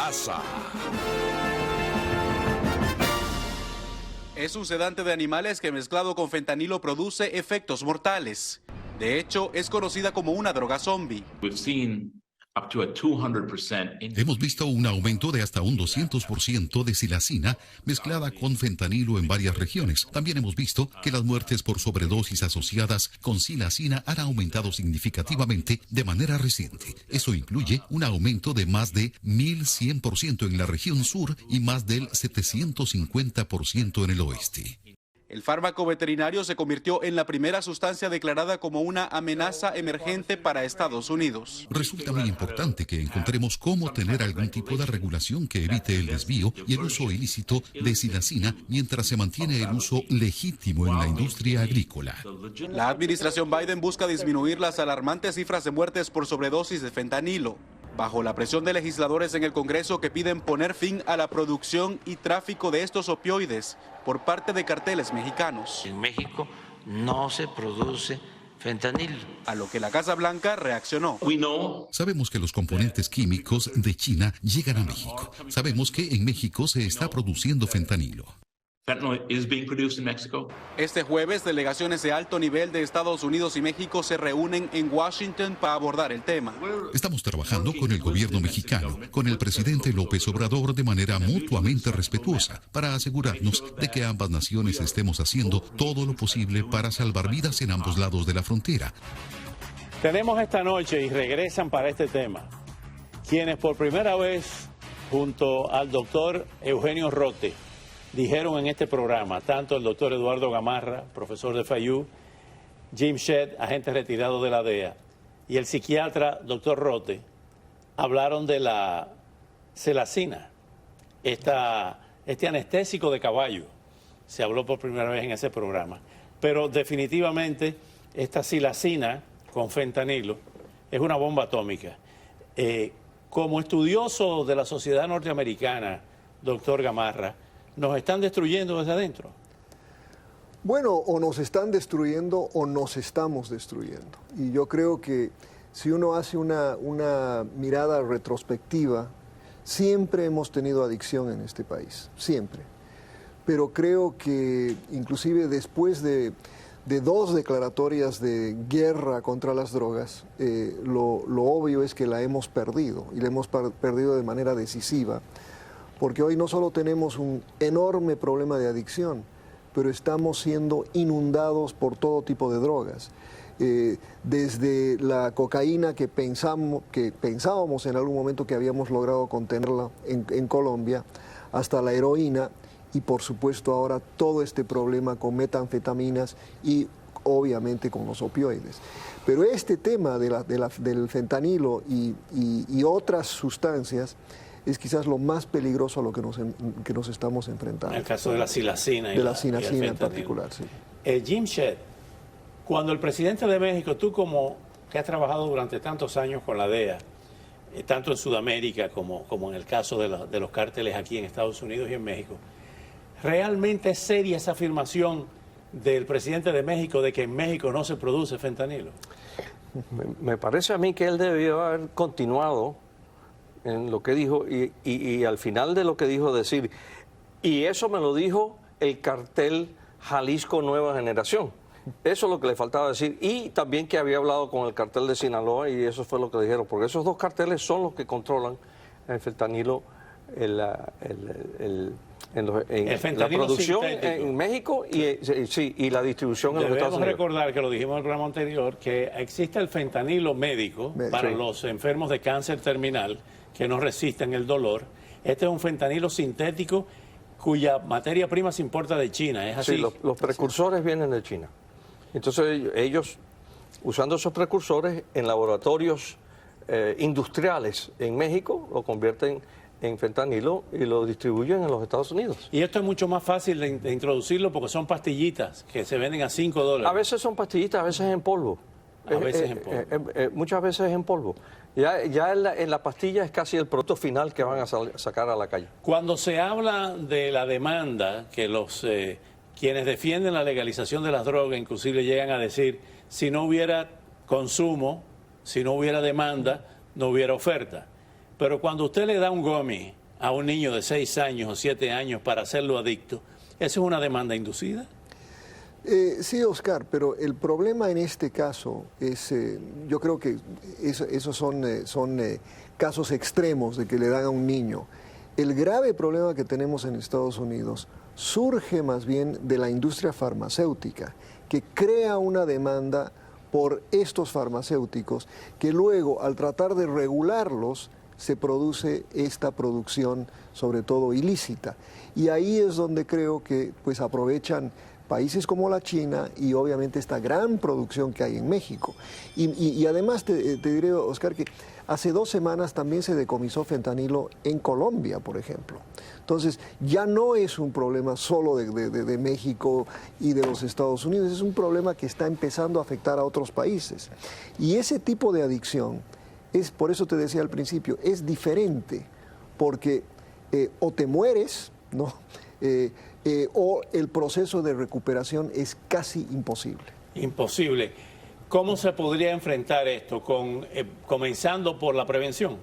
casa. Es un sedante de animales que mezclado con fentanilo produce efectos mortales. De hecho, es conocida como una droga zombie. Hemos visto un aumento de hasta un 200% de silacina mezclada con fentanilo en varias regiones. También hemos visto que las muertes por sobredosis asociadas con silacina han aumentado significativamente de manera reciente. Eso incluye un aumento de más de 1.100% en la región sur y más del 750% en el oeste. El fármaco veterinario se convirtió en la primera sustancia declarada como una amenaza emergente para Estados Unidos. Resulta muy importante que encontremos cómo tener algún tipo de regulación que evite el desvío y el uso ilícito de silacina mientras se mantiene el uso legítimo en la industria agrícola. La administración Biden busca disminuir las alarmantes cifras de muertes por sobredosis de fentanilo, bajo la presión de legisladores en el Congreso que piden poner fin a la producción y tráfico de estos opioides por parte de carteles mexicanos. En México no se produce fentanilo. A lo que la Casa Blanca reaccionó. Sabemos que los componentes químicos de China llegan a México. Sabemos que en México se está produciendo fentanilo. Este jueves, delegaciones de alto nivel de Estados Unidos y México se reúnen en Washington para abordar el tema. Estamos trabajando con el gobierno mexicano, con el presidente López Obrador de manera mutuamente respetuosa, para asegurarnos de que ambas naciones estemos haciendo todo lo posible para salvar vidas en ambos lados de la frontera. Tenemos esta noche y regresan para este tema quienes por primera vez, junto al doctor Eugenio Rote, dijeron en este programa, tanto el doctor Eduardo Gamarra, profesor de FAYU, Jim Shedd, agente retirado de la DEA, y el psiquiatra doctor Rote, hablaron de la selacina, este anestésico de caballo. Se habló por primera vez en ese programa. Pero definitivamente esta silacina con fentanilo es una bomba atómica. Como estudioso de la sociedad norteamericana, doctor Gamarra, ¿nos están destruyendo desde adentro? Bueno, o nos están destruyendo o nos estamos destruyendo. Y yo creo que si uno hace una mirada retrospectiva, siempre hemos tenido adicción en este país, siempre. Pero creo que inclusive después de 2 declaratorias de guerra contra las drogas, lo obvio es que la hemos perdido, y la hemos perdido de manera decisiva. Porque hoy no solo tenemos un enorme problema de adicción, pero estamos siendo inundados por todo tipo de drogas. Desde la cocaína que pensábamos en algún momento que habíamos logrado contenerla en Colombia, hasta la heroína y por supuesto ahora todo este problema con metanfetaminas y obviamente con los opioides. Pero este tema del fentanilo y otras sustancias es quizás lo más peligroso a lo que nos estamos enfrentando. En el caso de la silacina. De la silacina en particular, sí. Jim Shedd, cuando el presidente de México, tú como que has trabajado durante tantos años con la DEA, tanto en Sudamérica como en el caso de los cárteles aquí en Estados Unidos y en México, ¿realmente es seria esa afirmación del presidente de México de que en México no se produce fentanilo? Me parece a mí que él debió haber continuado en lo que dijo y al final de lo que dijo decir, y eso me lo dijo el cartel Jalisco Nueva Generación. Eso es lo que le faltaba decir, y también que había hablado con el cartel de Sinaloa y eso fue lo que dijeron, porque esos 2 carteles son los que controlan el fentanilo, la producción sintético en México y la distribución en los Estados Unidos. Debemos recordar que lo dijimos en el programa anterior, que existe el fentanilo médico para los enfermos de cáncer terminal que no resisten el dolor. Este es un fentanilo sintético cuya materia prima se importa de China, ¿es así? Sí, los precursores vienen de China. Entonces ellos, usando esos precursores en laboratorios industriales en México, lo convierten en fentanilo y lo distribuyen en los Estados Unidos. Y esto es mucho más fácil de introducirlo porque son pastillitas que se venden a $5. A veces son pastillitas, a veces en polvo. A veces en polvo. Muchas veces en polvo. Ya en la pastilla es casi el producto final que van a sacar a la calle. Cuando se habla de la demanda, que quienes defienden la legalización de las drogas inclusive llegan a decir, si no hubiera consumo, si no hubiera demanda, no hubiera oferta. Pero cuando usted le da un gummy a un niño de 6 años o 7 años para hacerlo adicto, ¿eso es una demanda inducida? Sí, Oscar, pero el problema en este caso es, yo creo que esos son casos extremos de que le dan a un niño. El grave problema que tenemos en Estados Unidos surge más bien de la industria farmacéutica, que crea una demanda por estos farmacéuticos, que luego al tratar de regularlos se produce esta producción, sobre todo ilícita. Y ahí es donde creo que pues aprovechan países como la China y obviamente esta gran producción que hay en México. Y además te diré, Oscar, que hace 2 semanas también se decomisó fentanilo en Colombia, por ejemplo. Entonces, ya no es un problema solo de México y de los Estados Unidos, es un problema que está empezando a afectar a otros países. Y ese tipo de adicción, por eso te decía al principio, es diferente, porque o te mueres, ¿no? O el proceso de recuperación es casi imposible. Imposible. ¿Cómo se podría enfrentar esto? Comenzando por la prevención.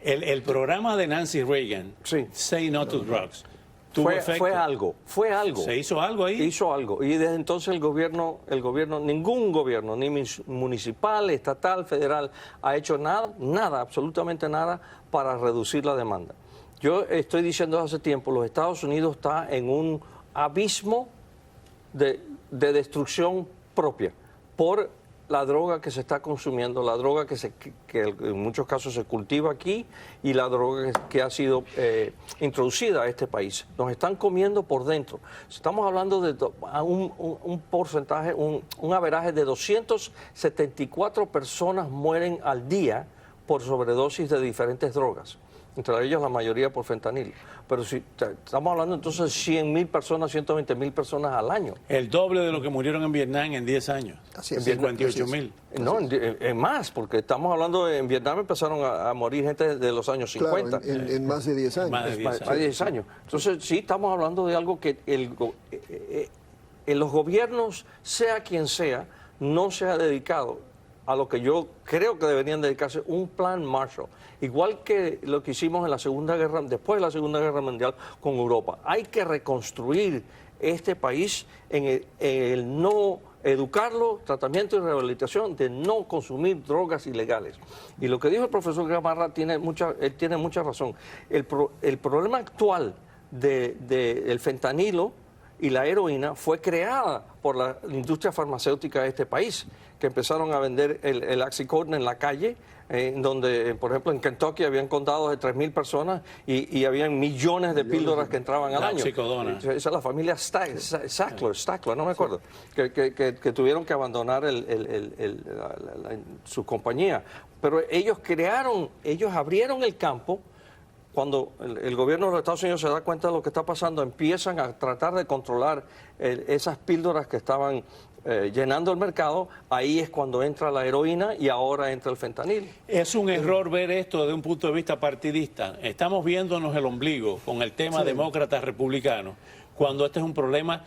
El programa de Nancy Reagan, Sí. Say No to Drugs, tuvo efecto. Fue algo. ¿Se hizo algo ahí? Hizo algo. Y desde entonces ningún gobierno, ni municipal, estatal, federal, ha hecho nada, absolutamente nada, para reducir la demanda. Yo estoy diciendo hace tiempo, los Estados Unidos está en un abismo de destrucción propia por la droga que se está consumiendo, la droga que en muchos casos se cultiva aquí y la droga que ha sido introducida a este país. Nos están comiendo por dentro. Estamos hablando de un porcentaje, un averaje de 274 personas mueren al día por sobredosis de diferentes drogas, entre ellos la mayoría por fentanilo. Pero si estamos hablando entonces de 100.000 personas, 120.000 personas al año. El doble de lo que murieron en Vietnam en 10 años. Así es. 58.000. No, en más, porque estamos hablando, en Vietnam empezaron a morir gente de los años 50. Claro, en más de 10 años. Más de 10 Más de 10 años. Entonces, sí, estamos hablando de algo que en los gobiernos, sea quien sea, no se ha dedicado a lo que yo creo que deberían dedicarse, un plan Marshall, igual que lo que hicimos en la después de la Segunda Guerra Mundial con Europa. Hay que reconstruir este país en el no educarlo, tratamiento y rehabilitación, de no consumir drogas ilegales. Y lo que dijo el profesor Gamarra él tiene mucha razón. El problema actual del fentanilo y la heroína fue creada por la industria farmacéutica de este país, que empezaron a vender el oxycontin en la calle, donde, por ejemplo, en Kentucky habían condados de 3.000 personas y habían millones de píldoras que entraban al año. Oxicodona. Esa es la familia Sackler, no me acuerdo, que tuvieron que abandonar su compañía. Pero ellos abrieron el campo. Cuando el gobierno de los Estados Unidos se da cuenta de lo que está pasando, empiezan a tratar de controlar esas píldoras que estaban llenando el mercado. Ahí es cuando entra la heroína y ahora entra el fentanilo. Es un error ver esto desde un punto de vista partidista. Estamos viéndonos el ombligo con el tema demócratas-republicanos, cuando este es un problema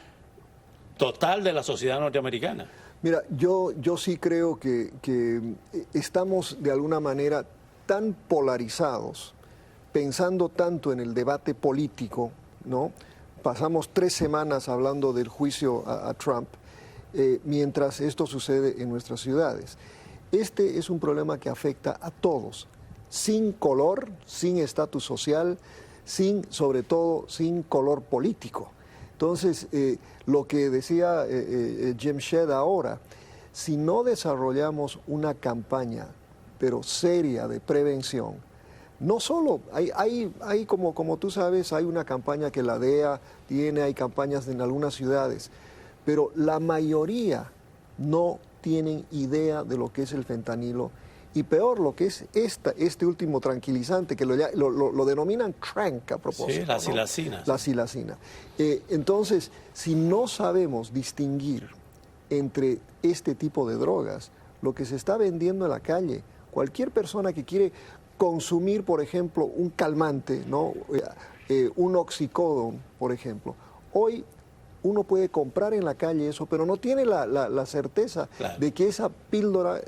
total de la sociedad norteamericana. Mira, yo sí creo que estamos de alguna manera tan polarizados, pensando tanto en el debate político, ¿no? Pasamos 3 semanas hablando del juicio a Trump, mientras esto sucede en nuestras ciudades. Este es un problema que afecta a todos, sin color, sin estatus social, sobre todo, sin color político. Entonces, lo que decía Jim Shedd ahora, si no desarrollamos una campaña, pero seria, de prevención, no solo, hay como tú sabes, hay una campaña que la DEA tiene, hay campañas en algunas ciudades, pero la mayoría no tienen idea de lo que es el fentanilo y peor lo que es este último tranquilizante, que lo denominan crank a propósito. Sí, la silacina. ¿No? La silacina. Entonces, si no sabemos distinguir entre este tipo de drogas, lo que se está vendiendo en la calle, cualquier persona que quiere consumir, por ejemplo, un calmante, ¿no? Un oxicodone, por ejemplo. Hoy uno puede comprar en la calle eso, pero no tiene la certeza de que esa píldora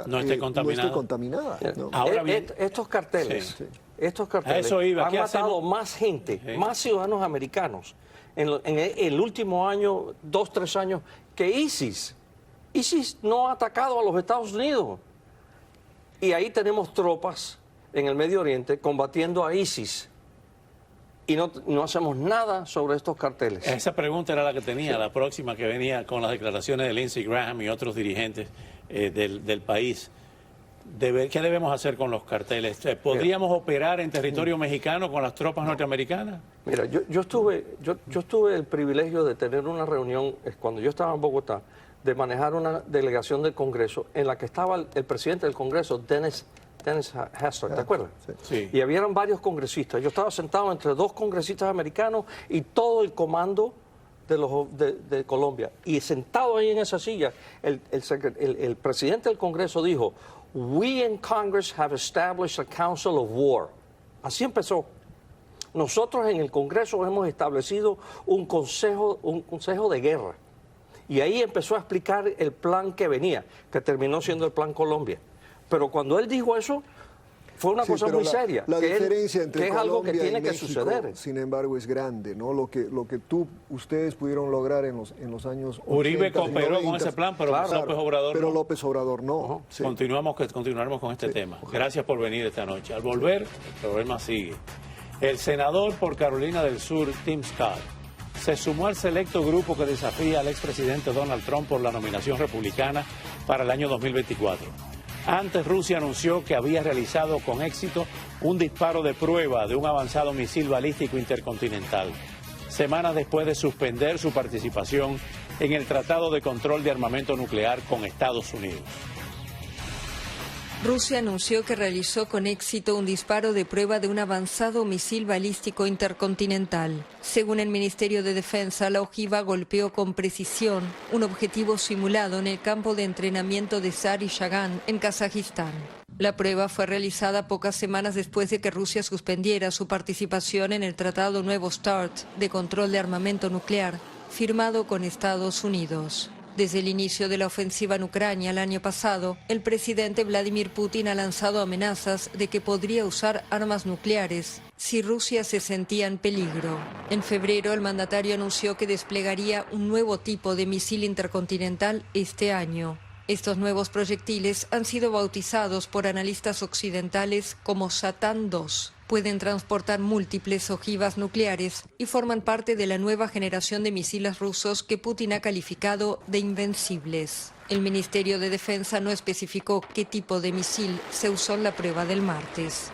no esté contaminada. ¿no? Ahora bien, estos carteles, han matado más gente, más ciudadanos americanos en el último año, 2, 3 años, que ISIS. ISIS no ha atacado a los Estados Unidos. Y ahí tenemos tropas en el Medio Oriente combatiendo a ISIS. Y no hacemos nada sobre estos carteles. Esa pregunta era la que tenía, la próxima, que venía con las declaraciones de Lindsey Graham y otros dirigentes del país. ¿Qué debemos hacer con los carteles? ¿Podríamos operar en territorio mexicano con las tropas norteamericanas? Mira, yo tuve el privilegio de tener una reunión cuando yo estaba en Bogotá, de manejar una delegación del Congreso en la que estaba el presidente del Congreso, Dennis Hastert, ¿te acuerdas? Sí. Y habían varios congresistas. Yo estaba sentado entre 2 congresistas americanos y todo el comando de Colombia. Y sentado ahí en esa silla, el presidente del Congreso dijo: "We in Congress have established a Council of War." Así empezó. Nosotros en el Congreso hemos establecido un consejo de guerra. Y ahí empezó a explicar el plan que venía, que terminó siendo el Plan Colombia. Pero cuando él dijo eso, fue una cosa muy seria. La diferencia entre que es algo que tiene que suceder. Sin embargo, es grande, ¿no? Lo que ustedes pudieron lograr en los años 80, Uribe cooperó con ese plan, pero López Obrador pero no. López Obrador no. Sí. Continuaremos con este tema. Gracias por venir esta noche. Al volver, el problema sigue. El senador por Carolina del Sur, Tim Scott, se sumó al selecto grupo que desafía al expresidente Donald Trump por la nominación republicana para el año 2024. Antes, Rusia anunció que había realizado con éxito un disparo de prueba de un avanzado misil balístico intercontinental, semanas después de suspender su participación en el Tratado de Control de Armamento Nuclear con Estados Unidos. Rusia anunció que realizó con éxito un disparo de prueba de un avanzado misil balístico intercontinental. Según el Ministerio de Defensa, la ojiva golpeó con precisión un objetivo simulado en el campo de entrenamiento de Sari Shagan, en Kazajistán. La prueba fue realizada pocas semanas después de que Rusia suspendiera su participación en el Tratado Nuevo START de control de armamento nuclear, firmado con Estados Unidos. Desde el inicio de la ofensiva en Ucrania el año pasado, el presidente Vladimir Putin ha lanzado amenazas de que podría usar armas nucleares si Rusia se sentía en peligro. En febrero, el mandatario anunció que desplegaría un nuevo tipo de misil intercontinental este año. Estos nuevos proyectiles han sido bautizados por analistas occidentales como Satan II. Pueden transportar múltiples ojivas nucleares y forman parte de la nueva generación de misiles rusos que Putin ha calificado de invencibles. El Ministerio de Defensa no especificó qué tipo de misil se usó en la prueba del martes.